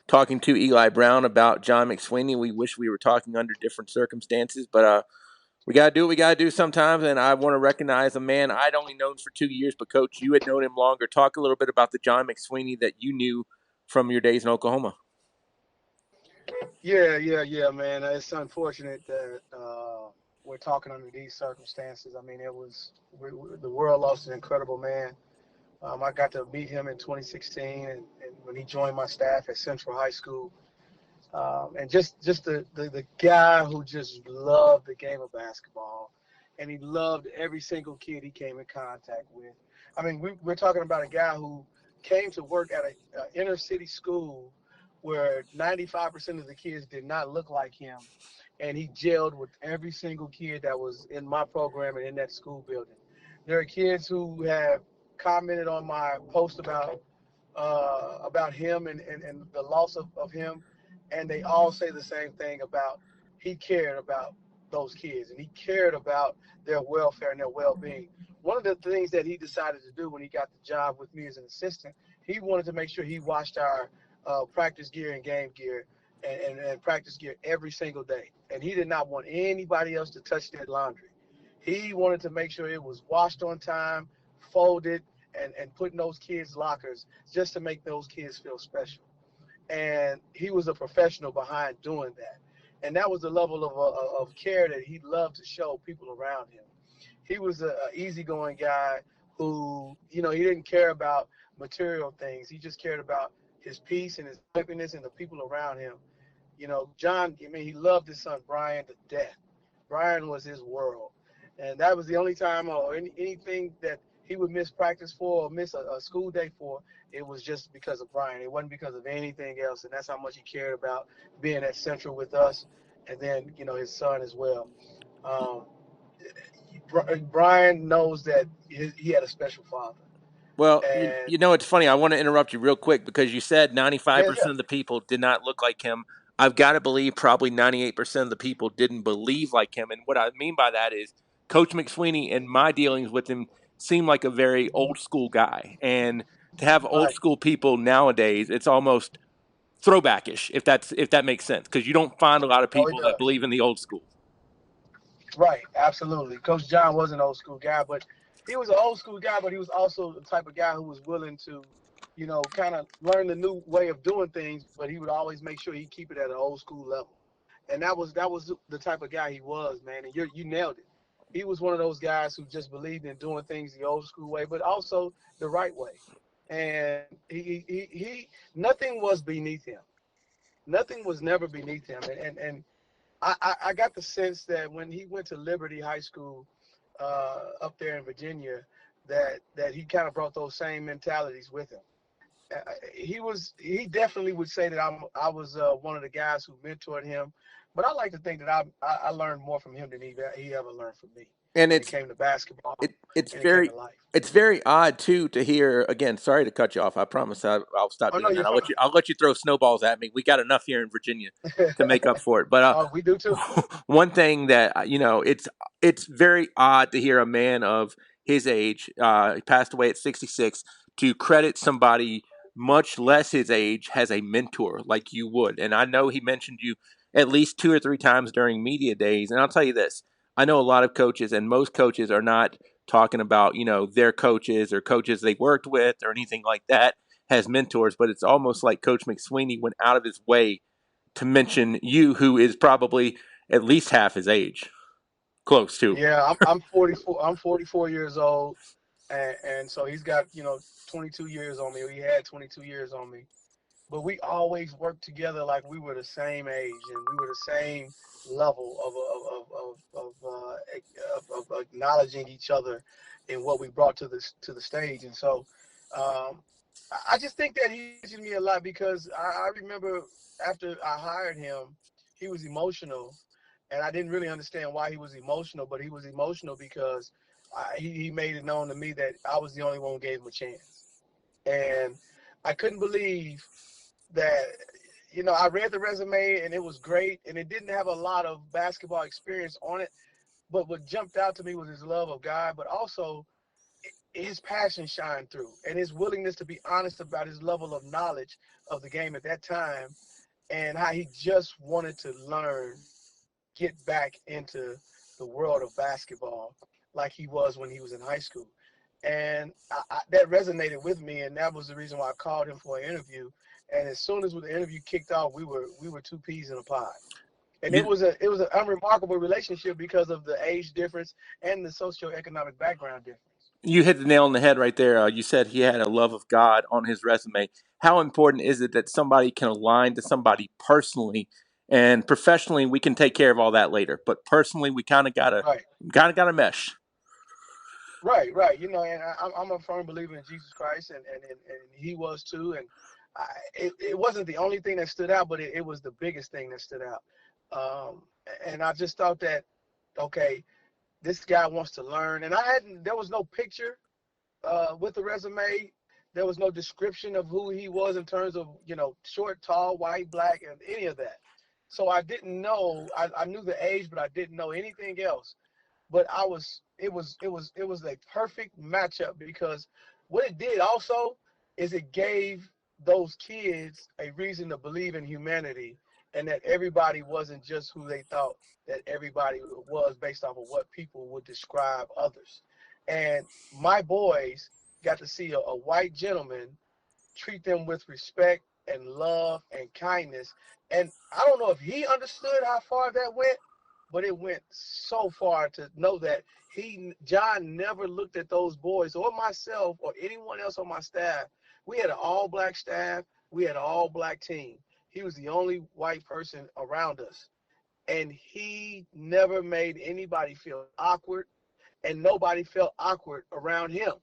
talking to Eli Brown about John McSweeney. We wish we were talking under different circumstances, but we got to do what we got to do sometimes. And I want to recognize a man I'd only known for 2 years, but Coach, you had known him longer. Talk a little bit about the John McSweeney that you knew from your days in Oklahoma. Yeah, man. It's unfortunate that we're talking under these circumstances. I mean, the world lost an incredible man. I got to meet him in 2016, and when he joined my staff at Central High School, and just the guy who just loved the game of basketball, and he loved every single kid he came in contact with. I mean, we're talking about a guy who came to work at a inner city school where 95% of the kids did not look like him, and he gelled with every single kid that was in my program and in that school building. There are kids who have commented on my post about him and the loss of him, and they all say the same thing about he cared about those kids and he cared about their welfare and their well-being. One of the things that he decided to do when he got the job with me as an assistant, he wanted to make sure he washed our practice gear and game gear and practice gear every single day. And he did not want anybody else to touch that laundry. He wanted to make sure it was washed on time, folded, and put in those kids' lockers just to make those kids feel special. And he was a professional behind doing that. And that was the level of care that he loved to show people around him. He was a easygoing guy who, he didn't care about material things. He just cared about his peace and his happiness and the people around him. John, I mean, he loved his son Brian to death. Brian was his world. And that was the only time or anything that he would miss practice for or miss a school day for. It was just because of Brian. It wasn't because of anything else. And that's how much he cared about being at Central with us. And then, his son as well. Um, Brian knows that he had a special father. Well, And it's funny. I want to interrupt you real quick because you said yeah, 95% yeah. of the people did not look like him. I've got to believe probably 98% of the people didn't believe like him. And what I mean by that is Coach McSweeney and my dealings with him seemed like a very old school guy. And to have old Right. school people nowadays, it's almost throwbackish, if that makes sense, because you don't find a lot of No, it people that does. believe in the old school. Right, absolutely. Coach John was an old school guy, but he was an old school guy, but he was also the type of guy who was willing to, kind of learn the new way of doing things, but he would always make sure he keep it at an old school level. And that was the type of guy he was, man. And you nailed it. He was one of those guys who just believed in doing things the old school way, but also the right way. And he nothing was beneath him. Nothing was never beneath him. And I got the sense that when he went to Liberty High School up there in Virginia, that he kind of brought those same mentalities with him. He definitely would say that I was one of the guys who mentored him, but I like to think that I learned more from him than he ever learned from me And when it came to basketball it's and it came very to life. it's very odd too to hear again. Sorry to cut you off. I promise I'll stop Oh no, doing that. you're fine. I'll let you throw snowballs at me. We got enough here in Virginia to make up for it. But Oh, we do too. one thing that it's very odd to hear a man of his age, he passed away at 66, to credit somebody much less his age as a mentor like you would. And I know he mentioned you at least 2 or 3 times during media days. And I'll tell you this. I know a lot of coaches, and most coaches are not talking about, their coaches or coaches they worked with or anything like that as mentors, but it's almost like Coach McSweeney went out of his way to mention you, who is probably at least half his age, close to. Yeah, I'm 44. I'm 44 years old, and so he's got 22 years on me. He had 22 years on me, but we always worked together like we were the same age and we were the same level of acknowledging each other in what we brought to the stage. And so I just think that he teaches me a lot because I remember after I hired him, he was emotional, and I didn't really understand why he was emotional, but he was emotional because he made it known to me that I was the only one who gave him a chance. And I couldn't believe that I read the resume and it was great and it didn't have a lot of basketball experience on it, but what jumped out to me was his love of God, but also his passion shined through, and his willingness to be honest about his level of knowledge of the game at that time, and how he just wanted to learn, get back into the world of basketball like he was when he was in high school. And that resonated with me, and that was the reason why I called him for an interview. And as soon as the interview kicked off, we were two peas in a pod. And it You was an unremarkable relationship because of the age difference and the socioeconomic background difference. you hit the nail on the head right there. You said he had a love of God on his resume. How important is it that somebody can align to somebody personally and professionally? We can take care of all that later, but personally, we Right. gotta mesh. Right. You know, and I'm a firm believer in Jesus Christ, and he was too. And it wasn't the only thing that stood out, but it was the biggest thing that stood out. Um, and I just thought that, okay, this guy wants to learn. And there was no picture with the resume. There was no description of who he was in terms of, short, tall, white, black, and any of that. So I didn't know. I knew the age, but I didn't know anything else. But it was a perfect matchup, because what it did also is it gave those kids a reason to believe in humanity, and that everybody wasn't just who they thought that everybody was based off of what people would describe others. And my boys got to see a white gentleman treat them with respect and love and kindness. And I don't know if he understood how far that went, but it went so far to know that John never looked at those boys or myself or anyone else on my staff. We had an all black staff. We had an all black team. He was the only white person around us. And he never made anybody feel awkward, and nobody felt awkward around him.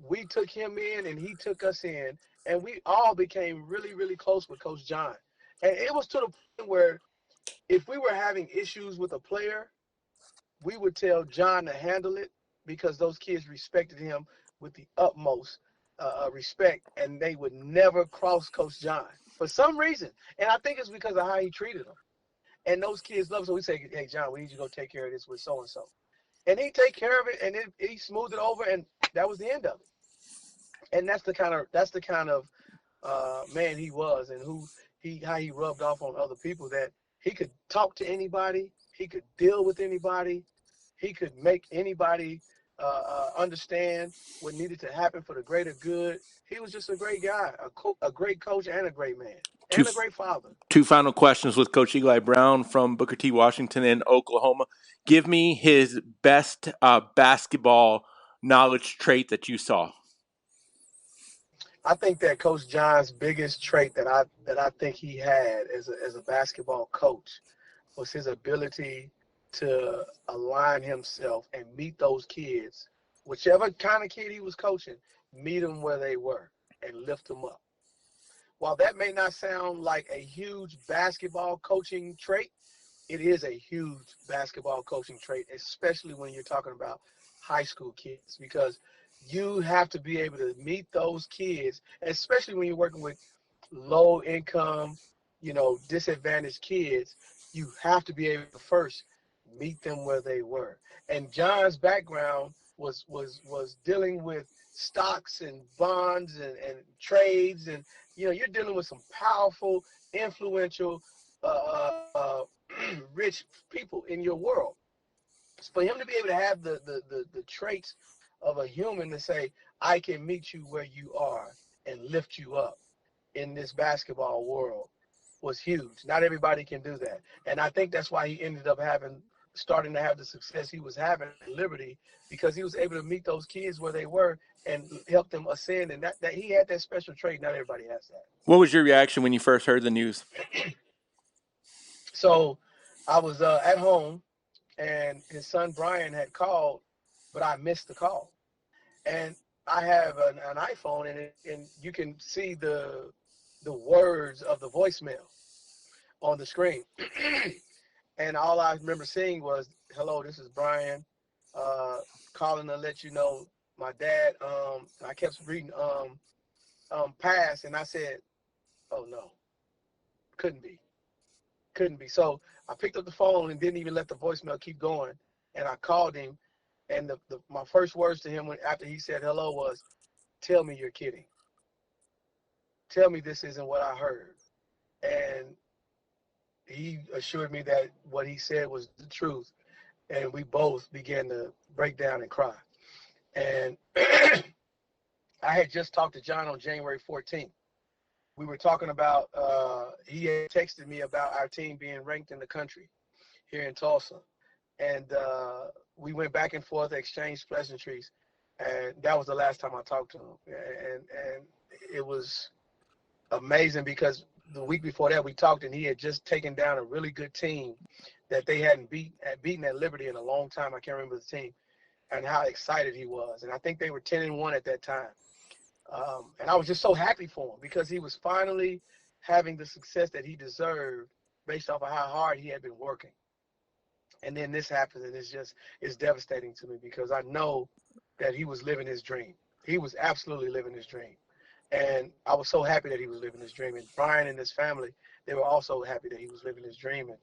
We took him in and he took us in, and we all became really, really close with Coach John. And it was to the point where if we were having issues with a player, we would tell John to handle it, because those kids respected him with the utmost respect, and they would never cross Coach John for some reason. And I think it's because of how he treated them. And those kids love. So we say, "Hey, John, we need you to go take care of this with so and so," and he take care of it, and he smoothed it over, and that was the end of it. And that's the kind of man he was, and how he rubbed off on other people, that he could talk to anybody, he could deal with anybody, he could make anybody understand what needed to happen for the greater good. He was just a great guy, a great coach, and a great man, Two and a great father. two final questions with Coach Eli Brown from Booker T. Washington in Oklahoma. Give me his best basketball knowledge trait that you saw. I think that Coach John's biggest trait that I think he had as a basketball coach was his ability to align himself and meet those kids, whichever kind of kid he was coaching, meet them where they were and lift them up. While that may not sound like a huge basketball coaching trait, it is a huge basketball coaching trait, especially when you're talking about high school kids, because you have to be able to meet those kids, especially when you're working with low income, disadvantaged kids. You have to be able to first meet them where they were. And John's background was dealing with stocks and bonds and trades, and you're dealing with some powerful, influential, rich people in your world. For him to be able to have the traits of a human to say, I can meet you where you are and lift you up in this basketball world, was huge. Not everybody can do that. And I think that's why he ended up starting to have the success he was having at Liberty, because he was able to meet those kids where they were and help them ascend. And that he had that special trait. Not everybody has that. What was your reaction when you first heard the news? So I was at home, and his son Brian had called, but I missed the call. And I have an iPhone, and you can see the words of the voicemail on the screen. And all I remember seeing was, "Hello, this is Brian, uh, calling to let you know my dad." I kept reading pass, and I said, "Oh no, couldn't be, couldn't be." So I picked up the phone and didn't even let the voicemail keep going, and I called him, And my first words to him after he said hello was, "Tell me you're kidding. Tell me this isn't what I heard." And he assured me that what he said was the truth. And we both began to break down and cry. And I had just talked to John on January 14th. We were talking about, he had texted me about our team being ranked in the country here in Tulsa. And we went back and forth, exchanged pleasantries. And that was the last time I talked to him. And it was amazing because the week before that we talked, and he had just taken down a really good team that they hadn't beaten at Liberty in a long time. I can't remember the team, and how excited he was. And I think they were 10-1 at that time. And I was just so happy for him because he was finally having the success that he deserved based off of how hard he had been working. And then this happens, and it's devastating to me because I know that he was living his dream. He was absolutely living his dream. And I was so happy that he was living his dream. And Brian and his family, they were also happy that he was living his dream. And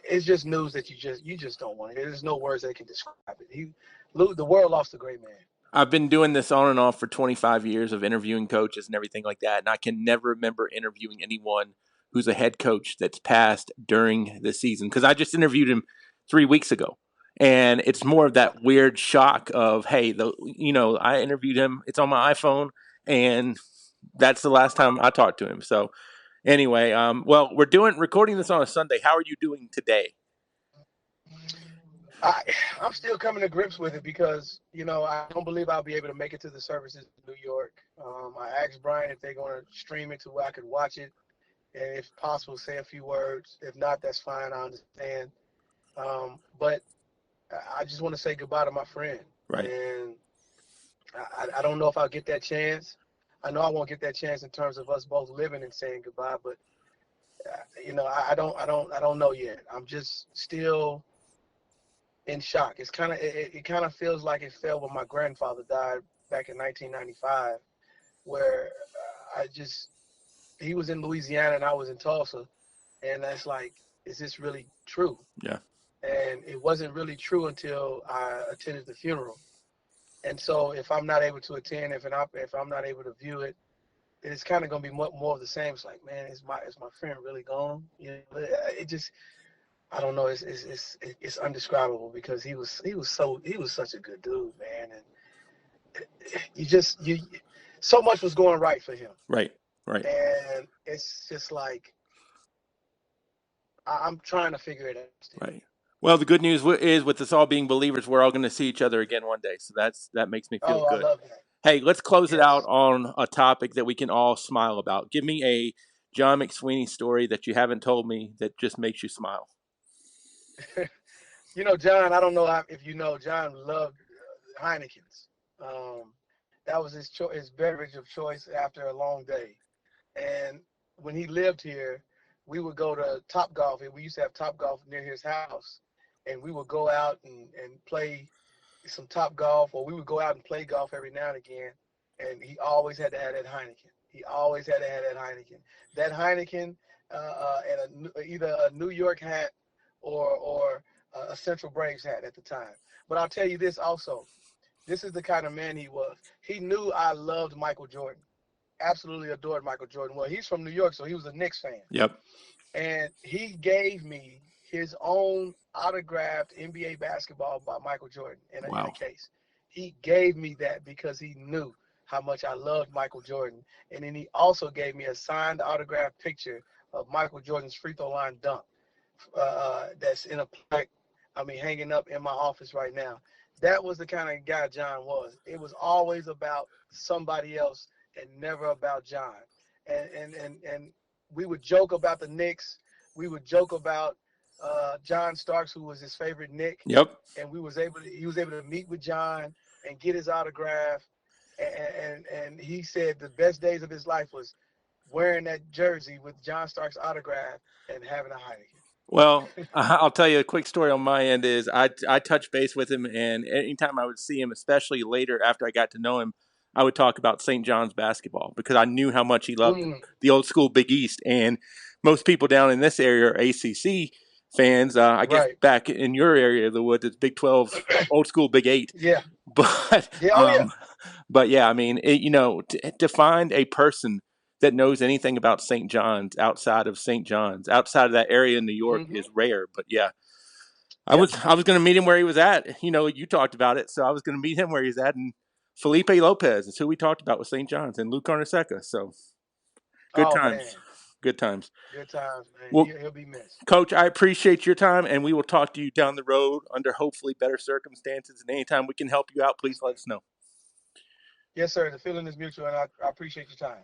it's just news that you just don't want it. There's no words that can describe it. The world lost a great man. I've been doing this on and off for 25 years of interviewing coaches and everything like that, and I can never remember interviewing anyone who's a head coach that's passed during the season, because I just interviewed him 3 weeks ago, and it's more of Yeah. that weird shock of, hey, I interviewed him. It's on my iPhone, and that's the last time I talked to him. So anyway, well, we're recording this on a Sunday. How are you doing today? I, I'm still coming to grips with it because, I don't believe I'll be able to make it to the services in New York. I asked Brian if they're going to stream it to where I could watch it and, if possible, say a few words. If not, that's fine. I understand. But I just want to say goodbye to my friend. Right. And I don't know if I'll get that chance. I know I won't get that chance in terms of us both living and saying goodbye, but I don't know yet. I'm just still in shock. It kind of feels like it fell when my grandfather died back in 1995, where I just he was in Louisiana and I was in Tulsa, and that's like, is this really true? Yeah. And it wasn't really true until I attended the funeral. And so if I'm not able to attend, if I'm not able to view it, it's kind of gonna be more of the same. It's like, man, is my friend really gone? It just, I don't know. It's undescribable because he was such a good dude, man, and so much was going right for him, Right. Right. and it's just like I'm trying to figure it out still. Right. Well, the good news is, with us all being believers, we're all going to see each other again one day. So that makes me feel Oh, I good. love that. Hey, let's close it out Yes. on a topic that we can all smile about. Give me a John McSweeney story that you haven't told me that just makes you smile. John, I don't know if John loved Heineken's. Um, that was his beverage of choice after a long day. And when he lived here, we would go to Top Golf, and we used to have Top Golf near his house. And we would go out and play some Top Golf, or we would go out and play golf every now and again. And he always had to have that Heineken. He always had to have that Heineken. That Heineken, and either a New York hat or a Central Braves hat at the time. But I'll tell you this also. This is the kind of man he was. He knew I loved Michael Jordan. Absolutely adored Michael Jordan. Well, he's from New York, so he was a Knicks fan. Yep. And he gave me his own autographed NBA basketball by Michael Jordan in a Wow. case. He gave me that because he knew how much I loved Michael Jordan. And then he also gave me a signed autographed picture of Michael Jordan's free throw line dunk, that's in a plaque, hanging up in my office right now. That was the kind of guy John was. It was always about somebody else and never about John. And we would joke about the Knicks. We would joke about John Starks, who was his favorite Knick, Yep. and he was able to meet with John and get his autograph. And he said the best days of his life was wearing that jersey with John Starks' autograph and having a Heineken. Well, I'll tell you a quick story on my end. Is I touched base with him, and anytime I would see him, especially later after I got to know him, I would talk about St. John's basketball because I knew how much he loved Mm. the old school Big East. And most people down in this area are ACC, fans. I guess Right. back in your area of the woods, it's Big 12, old school Big 8. Yeah. But Yeah. Oh yeah. yeah, I mean, to find a person that knows anything about St. John's outside of St. John's, outside of that area in New York, Mm-hmm. is rare. But yeah, Yep. I was going to meet him where he was at. You talked about it, so I was going to meet him where he's at. And Felipe Lopez is who we talked about with St. John's, and Luke Arnaseca. So good Oh times, man. good times. Good times, man. Well, He'll be missed. Coach, I appreciate your time, and we will talk to you down the road under hopefully better circumstances. And anytime we can help you out, please let us know. Yes, sir. The feeling is mutual, and I appreciate your time.